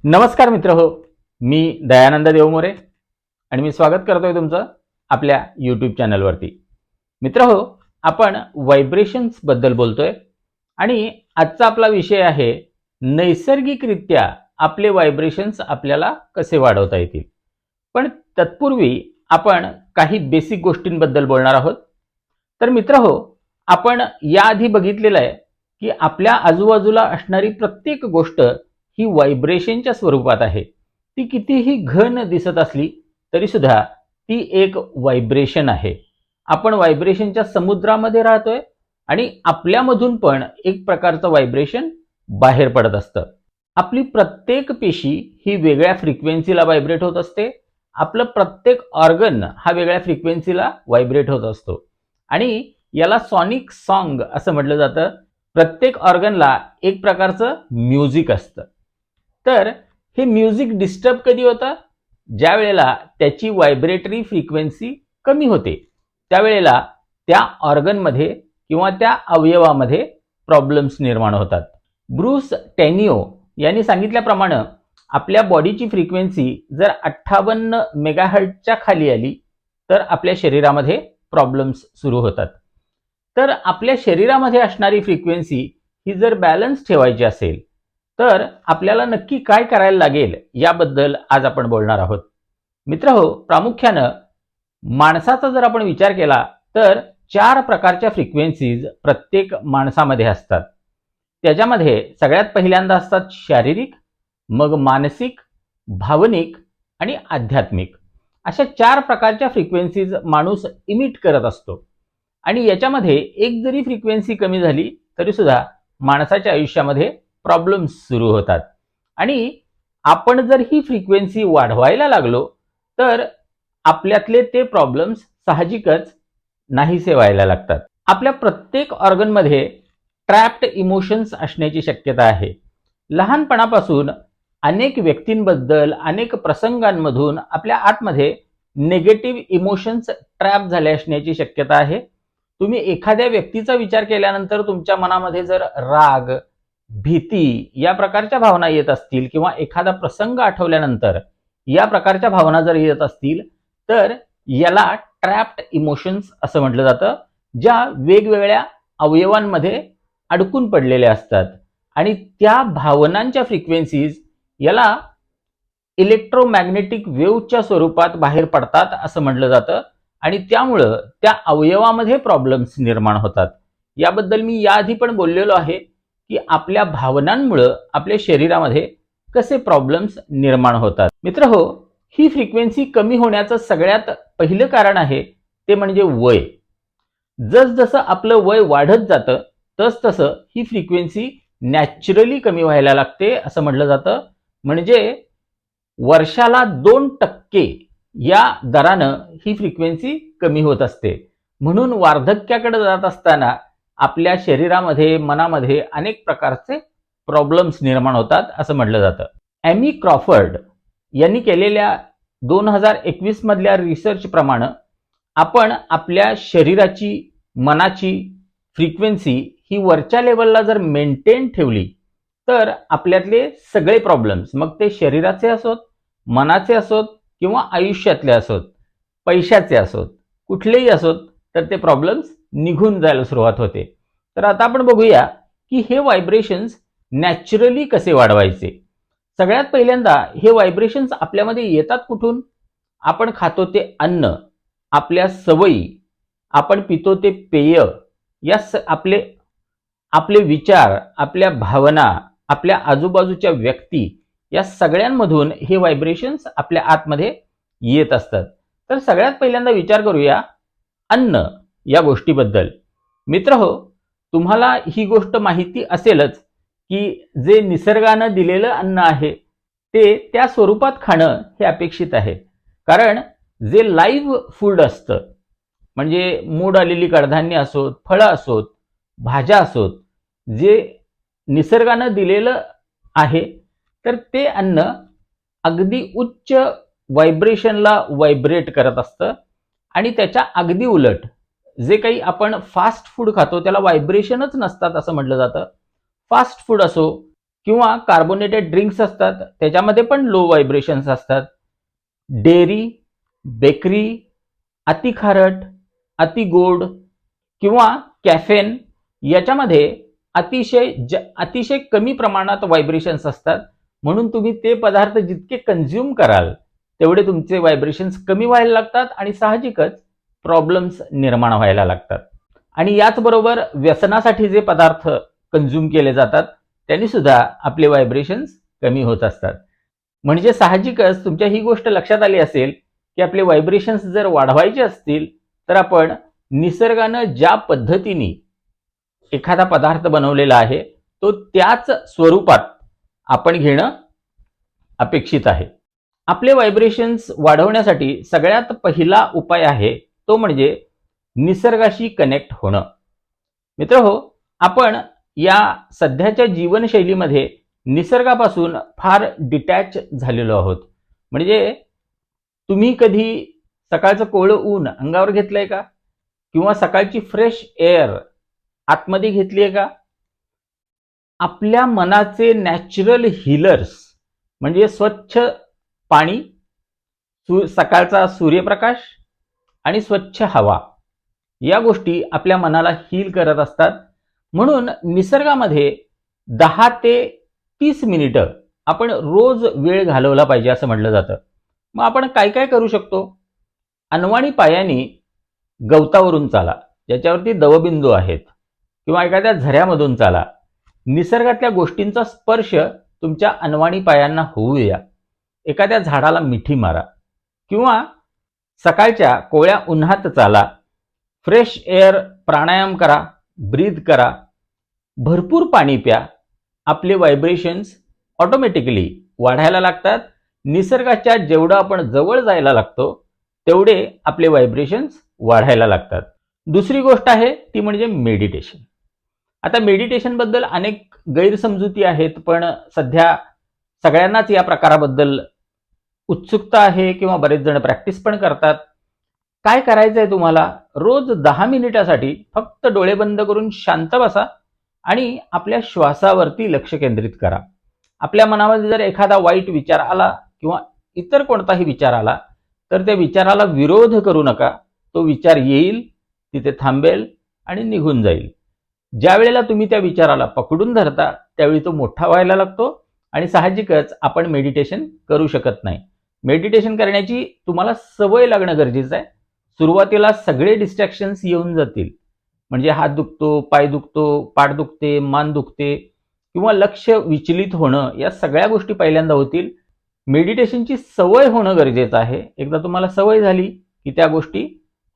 नमस्कार मित्र हो, मी दयानंद देवमोरे आणि मी स्वागत करतोय तुमचं आपल्या यूट्यूब चॅनलवरती. मित्र हो, आपण व्हायब्रेशन्स बद्दल बोलतोय आणि आजचा आपला विषय आहे नैसर्गिकरित्या आपले व्हायब्रेशन्स आपल्याला कसे वाढवता येतील. पण तत्पूर्वी आपण काही बेसिक गोष्टींबद्दल बोलणार आहोत. तर मित्र हो, आपण याआधी बघितलेलं आहे की आपल्या आजूबाजूला असणारी प्रत्येक गोष्ट ही व्हायब्रेशनच्या स्वरूपात आहे. ती कितीही घन दिसत असली तरी सुद्धा ती एक व्हायब्रेशन आहे. आपण व्हायब्रेशनच्या समुद्रामध्ये राहतोय आणि आपल्यामधून पण एक प्रकारचं व्हायब्रेशन बाहेर पडत असतं. आपली प्रत्येक पेशी ही वेगळ्या फ्रिक्वेन्सीला व्हायब्रेट होत असते. आपलं प्रत्येक ऑर्गन हा वेगळ्या फ्रिक्वेन्सीला व्हायब्रेट होत असतो आणि याला सॉनिक सॉन्ग असं म्हटलं जातं. प्रत्येक ऑर्गनला एक प्रकारचं म्युझिक असतं. तर हे म्युझिक डिस्टर्ब कधी होतं? ज्या वेळेला त्याची व्हायब्रेटरी फ्रिक्वेन्सी कमी होते, त्यावेळेला त्या ऑर्गनमध्ये किंवा त्या अवयवामध्ये प्रॉब्लेम्स निर्माण होतात. ब्रूस टेनियो यांनी सांगितल्याप्रमाणे आपल्या बॉडीची फ्रिक्वेन्सी जर 58 मेगाहर्ट्जच्या खाली आली तर आपल्या शरीरामध्ये प्रॉब्लेम्स सुरू होतात. तर आपल्या शरीरामध्ये असणारी फ्रिक्वेन्सी ही जर बॅलन्स ठेवायची असेल तर आपल्याला नक्की काय करायला लागेल याबद्दल आज आपण बोलणार आहोत. मित्रहो, प्रामुख्यानं माणसाचा जर आपण विचार केला तर 4 प्रकारच्या फ्रिक्वेन्सीज प्रत्येक माणसामध्ये असतात. त्याच्यामध्ये सगळ्यात पहिल्यांदा असतात शारीरिक, मग मानसिक, भावनिक आणि आध्यात्मिक. अशा 4 प्रकारच्या फ्रिक्वेन्सीज माणूस इमिट करत असतो आणि याच्यामध्ये एक जरी फ्रिक्वेन्सी कमी झाली तरी सुद्धा माणसाच्या आयुष्यामध्ये प्रॉब्लेम्स सुरू होतात आणि आपण जर ही फ्रिक्वेन्सी वाढवायला लागलो तर आपल्यातले ते प्रॉब्लेम्स साहजिकच नाहीसे व्हायला लागतात. आपल्या प्रत्येक ऑर्गनमध्ये ट्रॅप्ड इमोशन्स असण्याची शक्यता आहे. लहानपणापासून अनेक व्यक्तींबद्दल अनेक प्रसंगांमधून आपल्या आतमध्ये नेगेटिव्ह इमोशन्स ट्रॅप झाले असण्याची शक्यता आहे. तुम्ही एखाद्या व्यक्तीचा विचार केल्यानंतर तुमच्या मनामध्ये जर राग, भीती या प्रकारच्या भावना येत असतील किंवा एखादा प्रसंग आठवल्यानंतर या प्रकारच्या भावना जर येत असतील तर याला ट्रॅप्ड इमोशन्स असं म्हटलं जातं, ज्या वेगवेगळ्या अवयवांमध्ये अडकून पडलेल्या असतात आणि त्या भावनांच्या फ्रिक्वेन्सीज याला इलेक्ट्रोमॅग्नेटिक वेव्हच्या स्वरूपात बाहेर पडतात असं म्हटलं जातं आणि त्यामुळं त्या अवयवामध्ये प्रॉब्लेम्स निर्माण होतात. याबद्दल मी याआधी पण बोललेलो आहे की आपल्या भावनांमुळं आपल्या शरीरामध्ये कसे प्रॉब्लेम्स निर्माण होतात. मित्रहो, ही फ्रिक्वेन्सी कमी होण्याचं सगळ्यात पहिलं कारण आहे ते म्हणजे वय. जसजसं आपलं वय वाढत जातं तसतसं ही फ्रिक्वेन्सी नॅचरली कमी व्हायला लागते असं म्हटलं जातं. म्हणजे वर्षाला 2% या दरानं ही फ्रिक्वेन्सी कमी होत असते. म्हणून वार्धक्याकडे जात असताना आपल्या शरीरामध्ये, मनामध्ये अनेक प्रकारचे प्रॉब्लेम्स निर्माण होतात असं म्हटलं जातं. ॲमी क्रॉफर्ड यांनी केलेल्या 2021 मधल्या रिसर्च प्रमाणे आपण आपल्या शरीराची, मनाची फ्रिक्वेन्सी ही वरच्या लेवलला जर मेंटेन ठेवली तर आपल्यातले सगळे प्रॉब्लेम्स, मग ते शरीराचे असोत, मनाचे असोत किंवा आयुष्यातले असोत, पैशाचे असोत, कुठलेही असोत, तर ते प्रॉब्लेम्स निघून जायला सुरुवात होते. तर आता आपण बघूया की हे व्हायब्रेशन्स नॅचरली कसे वाढवायचे. सगळ्यात पहिल्यांदा हे व्हायब्रेशन्स आपल्यामध्ये येतात कुठून? आपण खातो ते अन्न, आपल्या सवयी, आपण पितो ते पेय, या आपले विचार, आपल्या भावना, आपल्या आजूबाजूच्या व्यक्ती, या सगळ्यांमधून हे व्हायब्रेशन्स आपल्या आतमध्ये येत असतात. तर सगळ्यात पहिल्यांदा विचार करूया अन्न या गोष्टीबद्दल. मित्रहो, तुम्हाला ही गोष्ट माहिती असेलच की जे निसर्गानं दिलेलं अन्न आहे ते त्या स्वरूपात खाणं हे अपेक्षित आहे. कारण जे लाईव्ह फूड असतं, म्हणजे मूड आलेली कडधान्य असोत, फळं असोत, भाज्या असोत, जे निसर्गानं दिलेलं आहे तर ते अन्न अगदी उच्च व्हायब्रेशनला व्हायब्रेट करत असतं आणि त्याच्या अगदी उलट जे काही आपण फास्ट फूड खातो त्याला व्हायब्रेशनच नसतात असं म्हटलं जातं. फास्ट फूड असो किंवा कार्बोनेटेड ड्रिंक्स असतात त्याच्यामध्ये पण लो व्हायब्रेशन्स असतात. डेअरी, बेकरी, अति खारट, अति गोड किंवा कॅफेन याच्यामध्ये अतिशय कमी प्रमाणात व्हायब्रेशन्स असतात. म्हणून तुम्ही ते पदार्थ जितके कंझ्युम कराल तेवढे तुमचे व्हायब्रेशन्स कमी व्हायला लागतात आणि साहजिकच प्रॉब्लेम्स निर्माण व्हायला लागतात. आणि याचबरोबर व्यसनासाठी जे पदार्थ कंझ्युम केले जातात त्यांनी सुद्धा आपले व्हायब्रेशन्स कमी होत असतात. म्हणजे साहजिकच तुमच्या ही गोष्ट लक्षात आली असेल की आपले व्हायब्रेशन्स जर वाढवायचे असतील तर आपण निसर्गानं ज्या पद्धतीने एखादा पदार्थ बनवलेला आहे तो त्याच स्वरूपात आपण घेणं अपेक्षित आहे. आपले व्हायब्रेशन्स वाढवण्यासाठी सगळ्यात पहिला उपाय आहे तो म्हणजे निसर्गाशी कनेक्ट होणं. मित्रहो, आपण या सध्याच्या जीवनशैलीमध्ये निसर्गापासून फार डिटॅच झालेलो आहोत. म्हणजे तुम्ही कधी सकाळचं कोवळं ऊन अंगावर घेतलंय का? किंवा सकाळची फ्रेश एअर आतमध्ये घेतली आहे का? आपल्या मनाचे नॅचरल हीलर्स म्हणजे स्वच्छ पाणी, सकाळचा सूर्यप्रकाश आणि स्वच्छ हवा या गोष्टी आपल्या मनाला हील करत असतात. म्हणून निसर्गामध्ये 10 ते 30 मिनिटं आपण रोज वेळ घालवला पाहिजे असं म्हटलं जातं. मग आपण काय काय करू शकतो? अनवाणी पायांनी गवतावरून चाला ज्याच्यावरती दवबिंदू आहेत किंवा एखाद्या झऱ्यामधून चाला. निसर्गातल्या गोष्टींचा स्पर्श तुमच्या अनवाणी पायांना होऊ द्या. एखाद्या झाडाला मिठी मारा किंवा सकाळच्या कोवळ्या उन्हात चाला. फ्रेश एअर प्राणायाम करा, ब्रीथ करा, भरपूर पाणी प्या. आपले व्हायब्रेशन्स ऑटोमॅटिकली वाढायला लागतात. निसर्गाच्या जेवढं आपण जवळ जायला लागतो तेवढे आपले व्हायब्रेशन्स वाढायला लागतात. दुसरी गोष्ट आहे ती म्हणजे मेडिटेशन. आता मेडिटेशन बद्दल अनेक गैरसमजुती आहेत, पण सध्या सगळ्यांनाच या प्रकाराबद्दल उत्सुकता आहे किंवा बरेच जण प्रॅक्टिस पण करतात. काय करायचंय तुम्हाला? रोज 10 मिनिटासाठी फक्त डोळे बंद करून शांत बसा आणि आपल्या श्वासावरती लक्ष केंद्रित करा. आपल्या मनामध्ये जर एखादा वाईट विचार आला किंवा इतर कोणताही विचार आला तर त्या विचाराला विरोध करू नका. तो विचार येईल, तिथे थांबेल आणि निघून जाईल. ज्या वेळेला तुम्ही त्या विचाराला पकडून धरता त्यावेळी तो मोठा व्हायला लागतो आणि साहजिकच आपण मेडिटेशन करू शकत नाही. मेडिटेशन करण्याची तुम्हाला सवय लागणं गरजेचं आहे. सुरुवातीला सगळे डिस्ट्रॅक्शन्स येऊन जातील. म्हणजे हात दुखतो, पाय दुखतो, पाठ दुखते, मान दुखते किंवा लक्ष विचलित होणं या सगळ्या गोष्टी पहिल्यांदा होतील. मेडिटेशनची सवय होणं गरजेचं आहे. एकदा तुम्हाला सवय झाली की त्या गोष्टी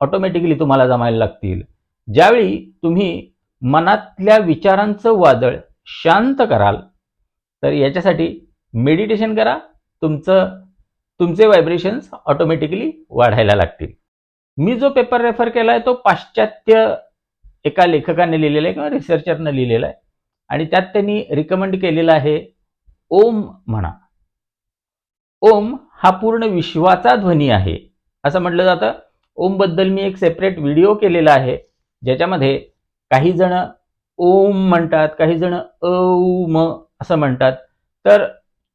ऑटोमॅटिकली तुम्हाला जमायला लागतील. ज्यावेळी तुम्ही मनातल्या विचारांचं वादळ शांत कराल तर याच्यासाठी मेडिटेशन करा. तुमचे व्हायब्रेशन्स ऑटोमॅटिकली वाढायला लागतील. मी जो पेपर रेफर केलाय तो पाश्चात्य एका लेखकाने लिहिलेला आहे किंवा रिसर्चरने लिहिलेला आहे आणि त्यात त्यांनी रिकमेंड केलेला आहे ओम म्हणा. ओम हा पूर्ण विश्वाचा ध्वनी आहे असं म्हटलं जातं. ओम बद्दल मी एक सेपरेट व्हिडिओ केलेला आहे ज्याच्यामध्ये काही जण ओम म्हणतात, काही जण औम असं म्हणतात. तर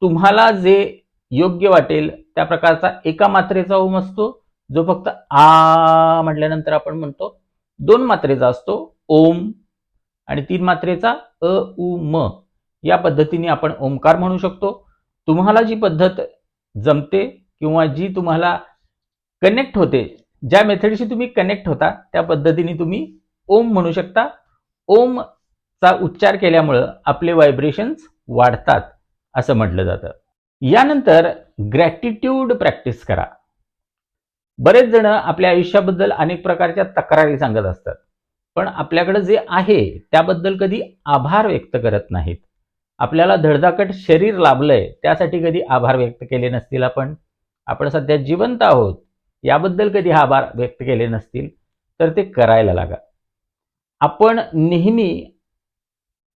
तुम्हाला जे योग्य वाटेल त्या प्रकारचा एका मात्रेचा ओम असतो जो फक्त आ म्हटल्यानंतर आपण म्हणतो. 2 मात्रेचा असतो ओम आणि 3 मात्रेचा अ उ म. या पद्धतीने आपण ओमकार म्हणू शकतो. तुम्हाला जी पद्धत जमते किंवा जी तुम्हाला कनेक्ट होते, ज्या मेथडशी तुम्ही कनेक्ट होता त्या पद्धतीने तुम्ही ओम म्हणू शकता. ओमचा उच्चार केल्यामुळं आपले व्हायब्रेशन्स वाढतात असं म्हटलं जातं. यानंतर ग्रॅटिट्यूड प्रॅक्टिस करा. बरेच जण आपल्या आयुष्याबद्दल अनेक प्रकारच्या तक्रारी सांगत असतात, पण आपल्याकडे जे आहे त्याबद्दल कधी आभार व्यक्त करत नाहीत. आपल्याला धडधाकट शरीर लाभलंय त्यासाठी कधी आभार व्यक्त केले नसतील. आपण सध्या जिवंत आहोत याबद्दल कधी आभार व्यक्त केले नसतील तर ते करायला लागा. आपण नेहमी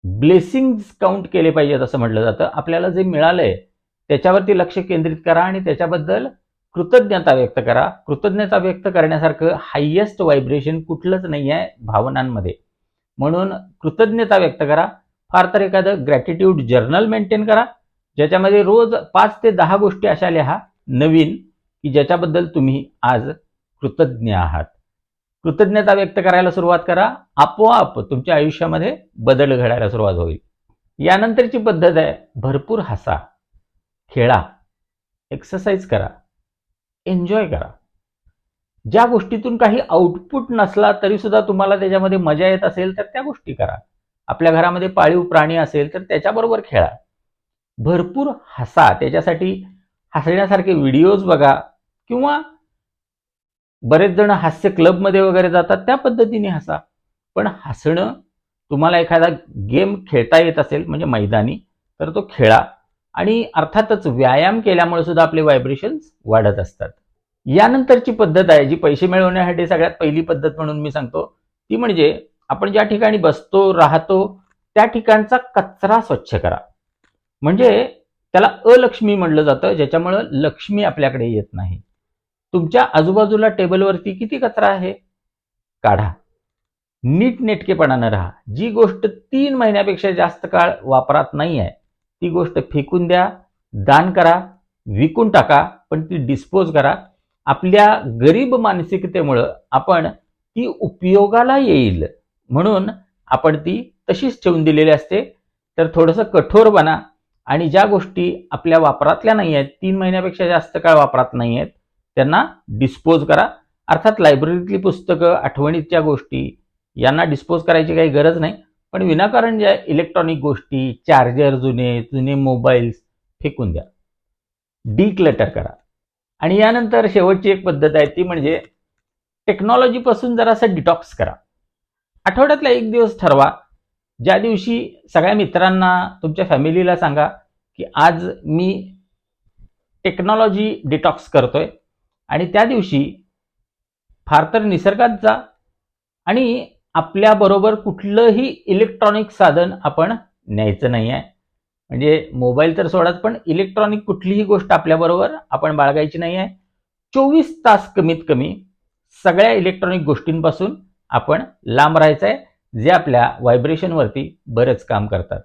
ब्लेसिंग्स काउंट केले पाहिजेत असं म्हटलं जातं. आपल्याला जे मिळालंय त्याच्यावरती लक्ष केंद्रित करा आणि त्याच्याबद्दल कृतज्ञता व्यक्त करा. कृतज्ञता व्यक्त करण्यासारखं हायेस्ट व्हायब्रेशन कुठलंच नाही आहे भावनांमध्ये. म्हणून कृतज्ञता व्यक्त करा. फार तर एखादं ग्रॅटिट्यूड जर्नल मेंटेन करा, ज्याच्यामध्ये रोज 5 ते 10 गोष्टी अशा लिहा नवीन, की ज्याच्याबद्दल तुम्ही आज कृतज्ञ आहात. कृतज्ञता व्यक्त करायला सुरुवात करा. आपोआप तुमच्या आयुष्यामध्ये बदल घडायला सुरुवात होईल. यानंतरची पद्धत आहे, भरपूर हसा, खेळा, एक्सरसाइज करा, एन्जॉय करा. ज्या गोष्टीतून काही आउटपुट नसला तरी सुद्धा तुम्हाला त्याच्यामध्ये मजा येत असेल तर त्या गोष्टी करा. आपल्या घरामध्ये पाळीव प्राणी असेल तर त्याच्याबरोबर खेळा. भरपूर हसा. त्याच्यासाठी हसण्यासारखे व्हिडिओज बघा किंवा बरेच जण हास्य क्लबमध्ये वगैरे जातात, त्या पद्धतीने हसा. पण हसणं, तुम्हाला एखादा गेम खेळता येत असेल म्हणजे मैदानी, तर तो खेळा. आणि अर्थातच व्यायाम केल्यामुळे सुद्धा आपले व्हायब्रेशन्स वाढत असतात. यानंतरची पद्धत आहे, जी पैसे मिळवण्यासाठी सगळ्यात पहिली पद्धत म्हणून मी सांगतो, ती म्हणजे आपण ज्या ठिकाणी बसतो, राहतो, त्या ठिकाणचा कचरा स्वच्छ करा. म्हणजे त्याला अलक्ष्मी म्हटलं जातं, ज्याच्यामुळं लक्ष्मी आपल्याकडे येत नाही. तुमच्या आजूबाजूला टेबलवरती किती कचरा आहे, काढा. नीटनेटकेपणानं राहा. जी गोष्ट 3 महिन्यापेक्षा जास्त काळ वापरात नाही आहे, ती गोष्ट फेकून द्या, दान करा, विकून टाका, पण ती डिस्पोज करा. आपल्या गरीब मानसिकतेमुळं आपण ती उपयोगाला येईल म्हणून आपण ती तशीच ठेवून दिलेली असते. तर थोडंसं कठोर बना आणि ज्या गोष्टी आपल्या वापरातल्या नाही आहेत, 3 महिन्यापेक्षा जास्त काळ वापरात नाही आहेत, त्यांना डिस्पोज करा. अर्थात लायब्ररीतली पुस्तकं, आठवणीच्या गोष्टी यांना डिस्पोज करायची काही गरज नाही, पण विनाकारण ज्या इलेक्ट्रॉनिक गोष्टी, चार्जर जुने, जुने मोबाईल्स फेकून द्या. डिक्लटर करा. आणि यानंतर शेवटची एक पद्धत आहे, ती म्हणजे टेक्नॉलॉजीपासून जरासं डिटॉक्स करा. आठवड्यातला एक दिवस ठरवा, ज्या दिवशी सगळ्या मित्रांना, तुमच्या फॅमिलीला सांगा, की आज मी टेक्नॉलॉजी डिटॉक्स करतोय. आणि त्या दिवशी फार तर निसर्गात जा आणि आपल्याबरोबर कुठलंही इलेक्ट्रॉनिक साधन आपण न्यायचं नाही आहे. म्हणजे मोबाईल तर सोडाच, पण इलेक्ट्रॉनिक कुठलीही गोष्ट आपल्याबरोबर आपण बाळगायची नाही आहे. 24 तास कमीत कमी सगळ्या इलेक्ट्रॉनिक गोष्टींपासून आपण लांब राहायचं आहे, जे आपल्या व्हायब्रेशनवरती बरेच काम करतात.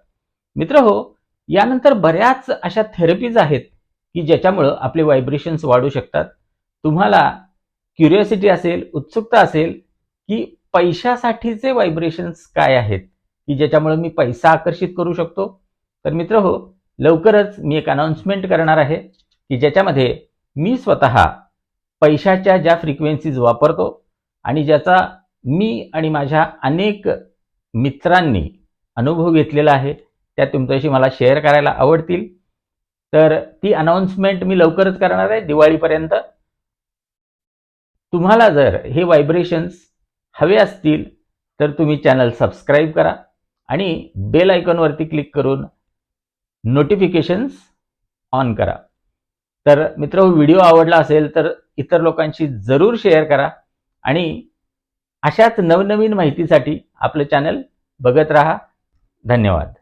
मित्रहो, यानंतर बऱ्याच अशा थेरपीज आहेत, की ज्याच्यामुळं आपले व्हायब्रेशन्स वाढू शकतात. तुम्हाला क्युरिओसिटी असेल, उत्सुकता असेल, की पैशासाठीचे व्हायब्रेशन्स काय आहेत, की ज्याच्यामुळे मी पैसा आकर्षित करू शकतो, तर मित्रहो, लवकरच मी एक अनाउन्समेंट करणार आहे, की ज्याच्यामध्ये मी स्वतः पैशाच्या ज्या फ्रिक्वेन्सीज वापरतो आणि ज्याचा मी आणि माझ्या अनेक मित्रांनी अनुभव घेतलेला आहे, त्या तुमच्याशी मला शेअर करायला आवडतील. तर ती अनाउन्समेंट मी लवकरच करणार आहे दिवाळीपर्यंत. तुम्हाला जर हे व्हायब्रेशन्स हवे असतील तर तुम्ही चॅनल सबस्क्राईब करा आणि बेल आयकॉनवरती क्लिक करून नोटिफिकेशन्स ऑन करा. तर मित्रांनो, व्हिडिओ आवडला असेल तर इतर लोकांशी जरूर शेअर करा आणि अशाच नवनवीन माहितीसाठी आपलं चॅनल बघत राहा. धन्यवाद.